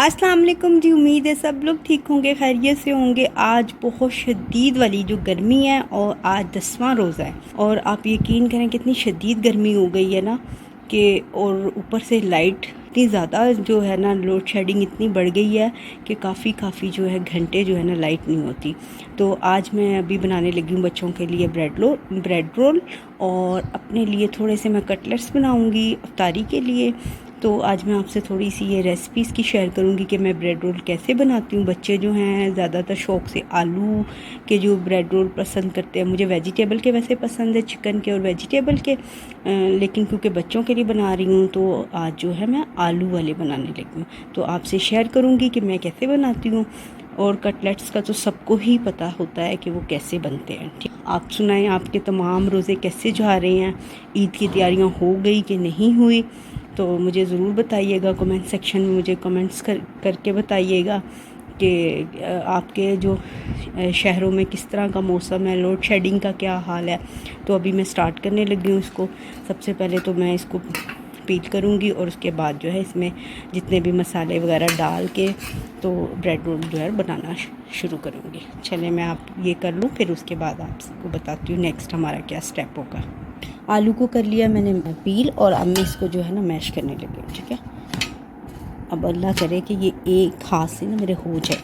अस्सलाम वालेकुम जी। उम्मीद है सब लोग ठीक होंगे, खैरियत से होंगे। आज बहुत शदीद वाली जो गर्मी है और आज 10वां रोज़ा है और आप यकीन करें कितनी शदीद गर्मी हो गई है ना कि और ऊपर से लाइट इतनी ज़्यादा जो है ना, लोड शेडिंग इतनी बढ़ गई है कि काफ़ी जो है घंटे जो है ना लाइट नहीं होती। तो आज मैं अभी बनाने लगी हूँ बच्चों के लिए ब्रेड रोल और अपने लिए थोड़े से मैं कटलेट्स बनाऊँगी इफ्तारी के लिए। तो आज मैं आपसे थोड़ी सी ये रेसिपीज़ की शेयर करूंगी कि मैं ब्रेड रोल कैसे बनाती हूँ। बच्चे जो हैं ज़्यादातर शौक़ से आलू के जो ब्रेड रोल पसंद करते हैं। मुझे वेजिटेबल के वैसे पसंद है, चिकन के और वेजिटेबल के, लेकिन क्योंकि बच्चों के लिए बना रही हूँ तो आज जो है मैं आलू वाले बनाने लगी हूँ। तो आपसे शेयर करूँगी कि मैं कैसे बनाती हूँ। और कटलेट्स का तो सबको ही पता होता है कि वो कैसे बनते हैं। ठीक, आप सुनाएं आपके तमाम रोज़े कैसे जा रहे हैं, ईद की तैयारियां हो गई कि नहीं हुई। तो मुझे ज़रूर बताइएगा, कमेंट सेक्शन में मुझे कमेंट्स करके बताइएगा कि आपके जो शहरों में किस तरह का मौसम है, लोड शेडिंग का क्या हाल है। तो अभी मैं स्टार्ट करने लगी हूँ इसको। सबसे पहले तो मैं इसको पील करूँगी और उसके बाद जो है इसमें जितने भी मसाले वगैरह डाल के तो ब्रेड रोल जो है बनाना शुरू करूँगी। चले मैं आप ये कर लूँ, फिर उसके बाद आपको बताती हूँ नेक्स्ट हमारा क्या स्टेप होगा। आलू को कर लिया मैंने पील और अब मैं इसको जो है ना मैश करने लगी हूँ। ठीक है, अब अल्लाह करे कि ये एक हाथ से ना मेरे हो जाए।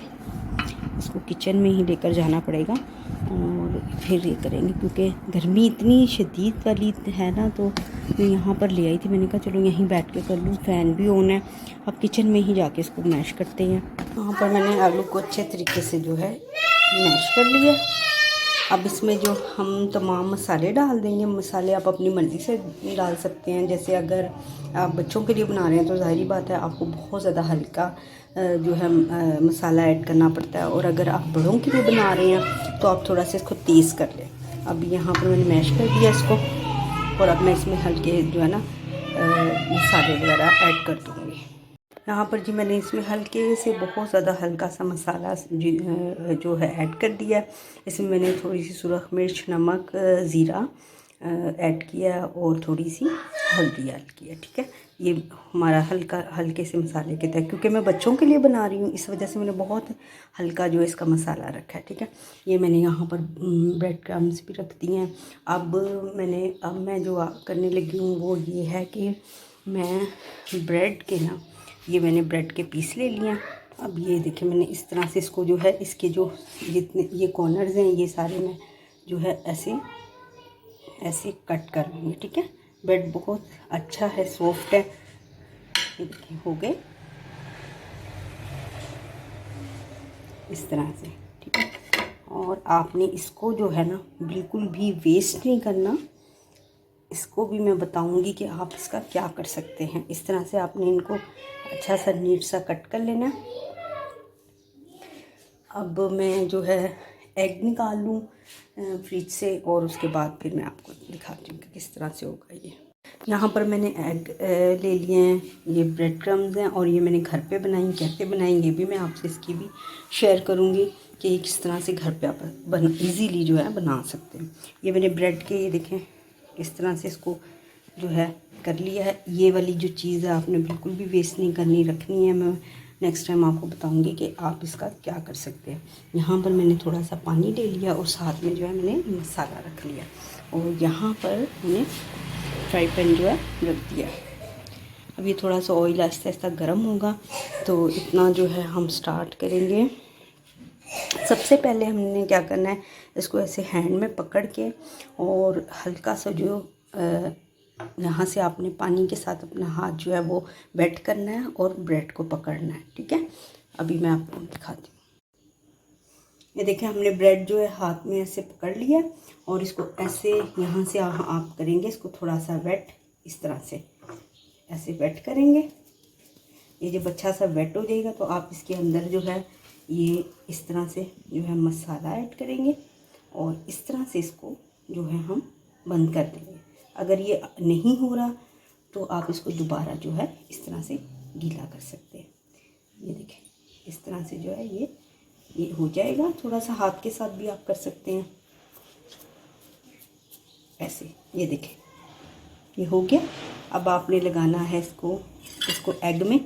इसको किचन में ही लेकर जाना पड़ेगा और फिर ये करेंगे क्योंकि गर्मी इतनी शदीद वाली है ना। तो मैं यहाँ पर ले आई थी, मैंने कहा चलो यहीं बैठ के कर लूँ, फ़ैन भी ऑन है। अब किचन में ही जाके इसको मैश करते हैं। यहाँ पर मैंने आलू को अच्छे तरीके से जो है मैश कर लिया। अब इसमें जो हम तमाम मसाले डाल देंगे। मसाले आप अपनी मर्ज़ी से डाल सकते हैं। जैसे अगर आप बच्चों के लिए बना रहे हैं तो ज़ाहिर बात है आपको बहुत ज़्यादा हल्का जो है मसाला ऐड करना पड़ता है, और अगर आप बड़ों के लिए बना रहे हैं तो आप थोड़ा सा इसको तेज़ कर लें। अब यहाँ पर मैंने मैश कर दिया इसको और अब मैं इसमें हल्के जो है ना मसाले वगैरह ऐड कर दूँगी। यहाँ पर जी मैंने इसमें हल्के से बहुत ज़्यादा हल्का सा मसाला जो है ऐड कर दिया। इसमें मैंने थोड़ी सी सुरख मिर्च, नमक, ज़ीरा ऐड किया और थोड़ी सी हल्दी ऐड किया। ठीक है, ये हमारा हल्के से मसाले के तहत, क्योंकि मैं बच्चों के लिए बना रही हूँ इस वजह से मैंने बहुत हल्का जो इसका मसाला रखा है। ठीक है, ये मैंने यहाँ पर ब्रेड क्रम्स भी रख दिए हैं। अब मैं जो करने लगी हूँ वो ये है कि मैं ब्रेड के ना, ये मैंने ब्रेड के पीस ले लिए। अब ये देखिए मैंने इस तरह से इसको जो है इसके जो जितने ये कॉर्नर्स हैं ये सारे मैं जो है ऐसे ऐसे कट कर लूँगी। ठीक है, ब्रेड बहुत अच्छा है, सॉफ्ट है। ये देखिए हो गए इस तरह से। ठीक है, और आपने इसको जो है ना बिल्कुल भी वेस्ट नहीं करना। इसको भी मैं बताऊंगी कि आप इसका क्या कर सकते हैं। इस तरह से आपने इनको अच्छा सा नीट सा कट कर लेना। अब मैं जो है एग निकाल लूँ फ्रिज से और उसके बाद फिर मैं आपको दिखाती हूँ कि किस तरह से होगा। ये यहाँ पर मैंने एग ले लिए हैं, ये ब्रेड क्रम्स हैं और ये मैंने घर पे बनाई। कैसे बनाई ये भी मैं आपसे इसकी भी शेयर करूँगी कि किस तरह से घर पे आप इजीली जो है बना सकते हैं। ये मैंने ब्रेड के ये देखें इस तरह से इसको जो है कर लिया है। ये वाली जो चीज़ है आपने बिल्कुल भी वेस्ट नहीं करनी, रखनी है। मैं नेक्स्ट टाइम आपको बताऊंगी कि आप इसका क्या कर सकते हैं। यहाँ पर मैंने थोड़ा सा पानी ले लिया और साथ में जो है मैंने मसाला रख लिया और यहाँ पर मैंने फ्राई पैन जो है रख दिया। अब ये थोड़ा सा ऑयल आहिस्ता आहिस्ता गर्म होगा तो इतना जो है हम स्टार्ट करेंगे। सबसे पहले हमने क्या करना है, इसको ऐसे हैंड में पकड़ के और हल्का सा जो यहाँ से आपने पानी के साथ अपना हाथ जो है वो वेट करना है और ब्रेड को पकड़ना है। ठीक है, अभी मैं आपको दिखाती हूँ। ये देखिए हमने ब्रेड जो है हाथ में ऐसे पकड़ लिया और इसको ऐसे यहाँ से आप करेंगे इसको थोड़ा सा वेट, इस तरह से ऐसे वेट करेंगे। ये जब अच्छा सा वेट हो जाएगा तो आप इसके अंदर जो है ये इस तरह से जो है मसाला ऐड करेंगे और इस तरह से इसको जो है हम बंद कर देंगे। अगर ये नहीं हो रहा तो आप इसको दोबारा जो है इस तरह से गीला कर सकते हैं। ये देखें इस तरह से जो है ये हो जाएगा। थोड़ा सा हाथ के साथ भी आप कर सकते हैं ऐसे। ये देखें ये हो गया। अब आपने लगाना है इसको एग में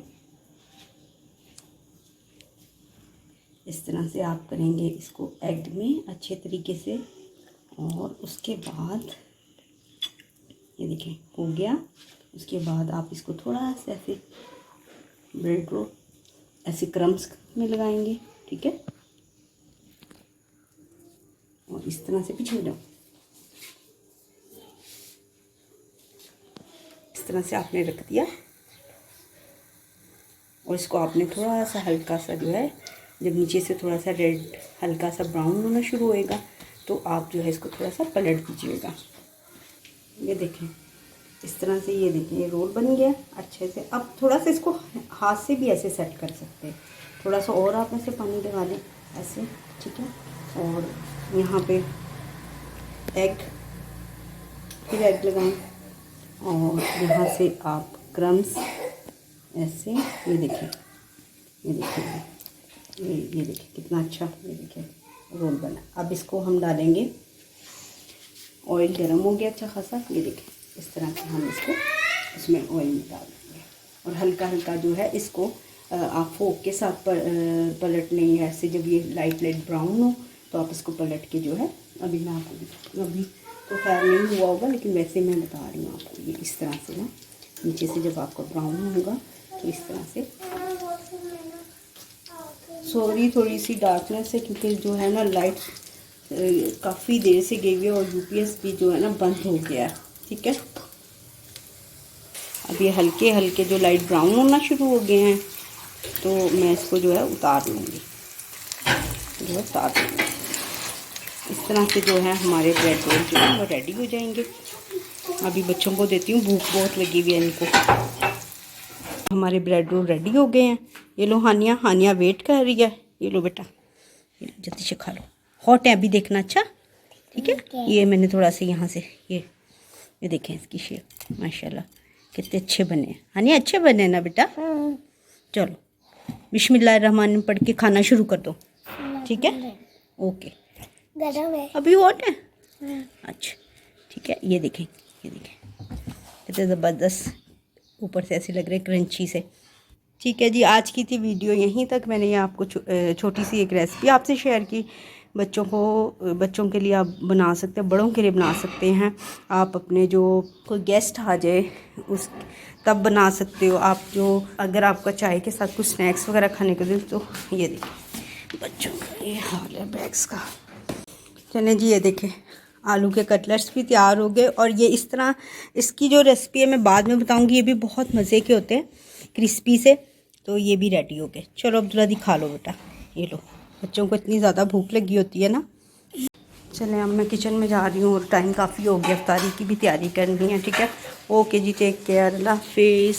इस तरह से आप करेंगे इसको एग में अच्छे तरीके से। और उसके बाद ये देखें हो गया। उसके बाद आप इसको थोड़ा सा ऐसे ब्रेड रोल ऐसे क्रम्स में लगाएंगे, ठीक है। और इस तरह से पीछे जाओ, इस तरह से आपने रख दिया। और इसको आपने थोड़ा सा हल्का सा जो है, जब नीचे से थोड़ा सा रेड हल्का सा ब्राउन होना शुरू होएगा तो आप जो है इसको थोड़ा सा पलट दीजिएगा। ये देखें इस तरह से, ये देखें ये रोल बन गया अच्छे से। अब थोड़ा सा इसको हाथ से भी ऐसे सेट कर सकते हैं, थोड़ा सा और आप ऐसे पानी लगा लें ऐसे, ठीक है। और यहाँ पे एग, फिर एग लगाएं और यहाँ से आप क्रम्स ऐसे, ये देखें ये देखें ये देखें कितना अच्छा, ये देखें रोल बना। अब इसको हम डालेंगे, ऑयल गर्म हो गया अच्छा खासा, ये देखें इस तरह से हम इसको इसमें ऑयल में डाल देंगे। और हल्का हल्का जो है इसको आप फोक के साथ पलट लें ऐसे। जब ये लाइट ब्राउन हो तो आप इसको पलट के जो है, अभी मैं आपको अभी तो खैर नहीं हुआ होगा लेकिन वैसे मैं बता रही हूँ आपको, ये इस तरह से ना नीचे से जब आपका ब्राउन होगा तो इस तरह से। सॉरी थोड़ी सी डार्कनेस है क्योंकि जो है ना लाइट काफ़ी देर से गई हुई है और यूपीएस भी जो है ना बंद हो गया है, ठीक है। अब ये हल्के हल्के जो लाइट ब्राउन होना शुरू हो गए हैं तो मैं इसको जो है उतार लूँगी, जो है उतार लूँगी। इस तरह से जो है हमारे ब्रेड रोल जो है वो रेडी हो जाएंगे। अभी बच्चों को देती हूँ, भूख बहुत लगी हुई है इनको। हमारे ब्रेड रोल रेडी हो गए हैं। ये लो हानिया, हानिया वेट कर रही है। ये लो बेटा, जल्दी से खा लो, हॉट है अभी देखना, अच्छा ठीक है। ये मैंने थोड़ा सा यहाँ से ये देखें इसकी शेप, माशाल्लाह कितने अच्छे बने हैं। हानिया अच्छे बने ना बेटा। चलो बिस्मिल्लाहिर्रहमान पढ़ के खाना शुरू कर दो, ठीक है। ओके अभी हॉट है, अच्छा ठीक है। ये देखें कितने ज़बरदस्त ऊपर से ऐसे लग रहे क्रंची से, ठीक है जी। आज की थी वीडियो यहीं तक। मैंने ये आपको छोटी सी एक रेसिपी आपसे शेयर की। बच्चों के लिए आप बना सकते हैं, बड़ों के लिए बना सकते हैं। आप अपने जो कोई गेस्ट आ जाए उस तब बना सकते हो आप। जो अगर आपका चाय के साथ कुछ स्नैक्स वगैरह खाने को दे तो ये देखिए बच्चों का ये हाल है बैग्स का। चलें जी, ये देखें आलू के कटलेट्स भी तैयार हो गए। और ये इस तरह इसकी जो रेसिपी है मैं बाद में बताऊंगी। ये भी बहुत मज़े के होते हैं, क्रिस्पी से। तो ये भी रेडी हो गए। चलो अब्दुल्ला दी खा लो बेटा, ये लो। बच्चों को इतनी ज़्यादा भूख लगी होती है ना। चलें अब मैं किचन में जा रही हूँ और टाइम काफ़ी हो गया, इफ्तारी की भी तैयारी करनी है, ठीक है। ओके जी, टेक केयर, अल्लाह हाफिज़।